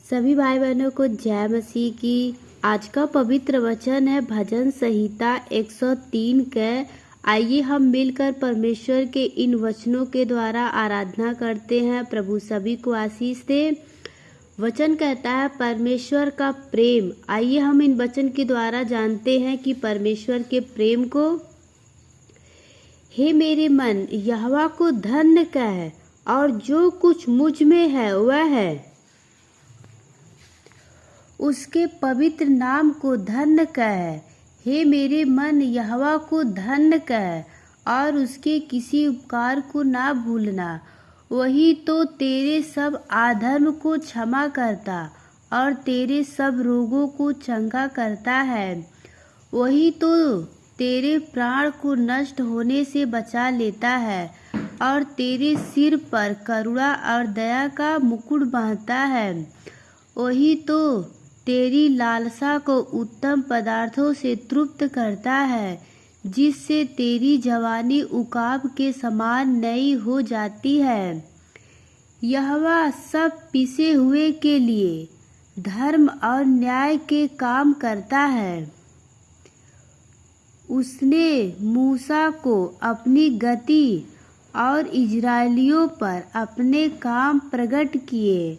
सभी भाई बहनों को जय मसीह की। आज का पवित्र वचन है भजन संहिता 103 के। आइए हम मिलकर परमेश्वर के इन वचनों के द्वारा आराधना करते हैं। प्रभु सभी को आशीष दे। वचन कहता है परमेश्वर का प्रेम। आइए हम इन वचन के द्वारा जानते हैं कि परमेश्वर के प्रेम को। हे मेरे मन यहोवा को धन्य कह, और जो कुछ मुझ में है वह है उसके पवित्र नाम को धन्य कह। हे मेरे मन यहोवा को धन्य कह, और उसके किसी उपकार को ना भूलना। वही तो तेरे सब अधर्म को क्षमा करता और तेरे सब रोगों को चंगा करता है। वही तो तेरे प्राण को नष्ट होने से बचा लेता है और तेरे सिर पर करुणा और दया का मुकुट बांधता है। वही तो तेरी लालसा को उत्तम पदार्थों से तृप्त करता है, जिससे तेरी जवानी उकाब के समान नई हो जाती है। यहोवा सब पिसे हुए के लिए धर्म और न्याय के काम करता है। उसने मूसा को अपनी गति और इजरायलियों पर अपने काम प्रकट किए।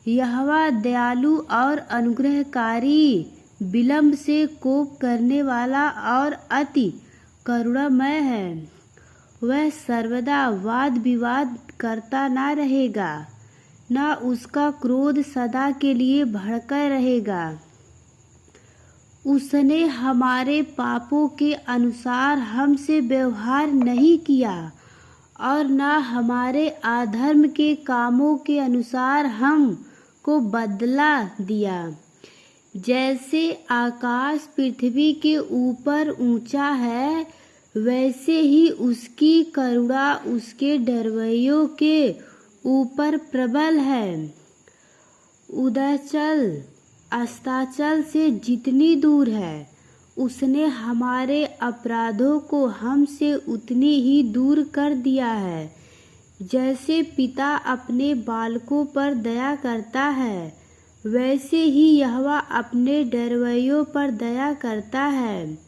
यहोवा दयालु और अनुग्रहकारी, विलंब से कोप करने वाला और अति करुणामय है। वह सर्वदा वाद विवाद करता ना रहेगा, ना उसका क्रोध सदा के लिए भड़का रहेगा। उसने हमारे पापों के अनुसार हमसे व्यवहार नहीं किया और ना हमारे अधर्म के कामों के अनुसार हम को बदला दिया। जैसे आकाश पृथ्वी के ऊपर ऊंचा है, वैसे ही उसकी करुणा उसके डरवैयों के ऊपर प्रबल है। उदयाचल अस्ताचल से जितनी दूर है, उसने हमारे अपराधों को हमसे उतनी ही दूर कर दिया है। जैसे पिता अपने बालकों पर दया करता है, वैसे ही यहोवा अपने डरवैयों पर दया करता है,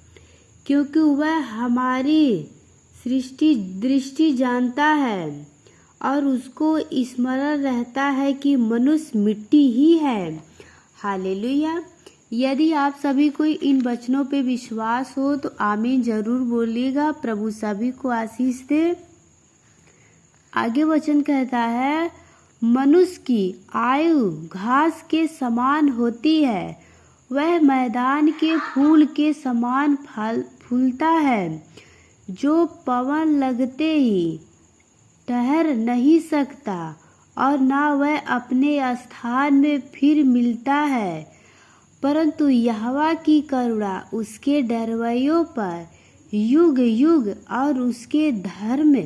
क्योंकि वह हमारी दृष्टि जानता है और उसको स्मरण रहता है कि मनुष्य मिट्टी ही है। हालेलुया। यदि आप सभी को इन वचनों पे विश्वास हो तो आमीन जरूर बोलिएगा। प्रभु सभी को आशीष दे। आगे वचन कहता है मनुष्य की आयु घास के समान होती है, वह मैदान के फूल के समान फूलता है, जो पवन लगते ही ठहर नहीं सकता और ना वह अपने स्थान में फिर मिलता है। परंतु यहोवा की करुणा उसके डरवैयों पर युग युग और उसके धर्म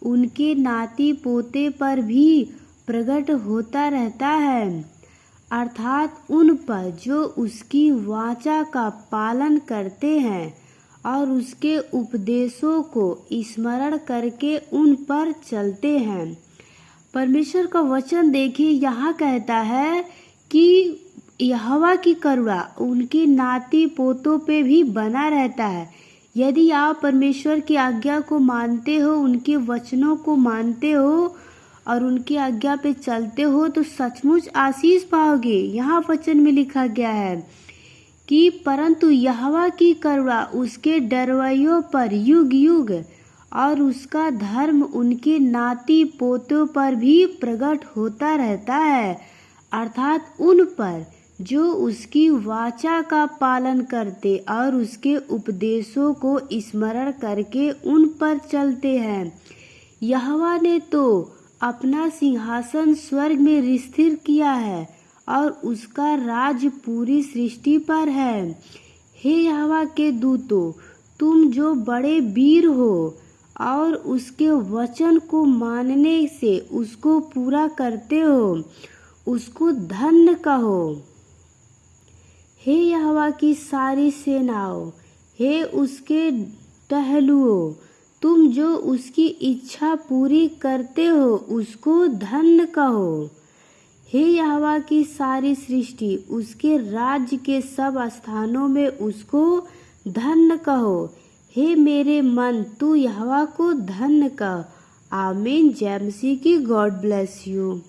उनके नाती पोते पर भी प्रकट होता रहता है, अर्थात उन पर जो उसकी वाचा का पालन करते हैं और उसके उपदेशों को स्मरण करके उन पर चलते हैं। परमेश्वर का वचन देखिए, यहाँ कहता है कि यहोवा की करुणा उनके नाती पोतों पे भी बना रहता है। यदि आप परमेश्वर की आज्ञा को मानते हो, उनके वचनों को मानते हो और उनकी आज्ञा पे चलते हो तो सचमुच आशीष पाओगे। यहाँ वचन में लिखा गया है कि परंतु यहोवा की करुणा उसके डरवैयों पर युग युग और उसका धर्म उनके नाती पोतों पर भी प्रकट होता रहता है, अर्थात उन पर जो उसकी वाचा का पालन करते और उसके उपदेशों को स्मरण करके उन पर चलते हैं। यहोवा ने तो अपना सिंहासन स्वर्ग में स्थिर किया है और उसका राज पूरी सृष्टि पर है। हे यहोवा के दूतों, तुम जो बड़े वीर हो और उसके वचन को मानने से उसको पूरा करते हो, उसको धन्य कहो। हे यहोवा की सारी सेनाओं, हे उसके टहलुओं, तुम जो उसकी इच्छा पूरी करते हो उसको धन्य कहो। हे यहोवा की सारी सृष्टि, उसके राज्य के सब स्थानों में उसको धन्य कहो। हे मेरे मन, तू यहोवा को धन्य कह। आमीन। जय मसीह की। God bless you.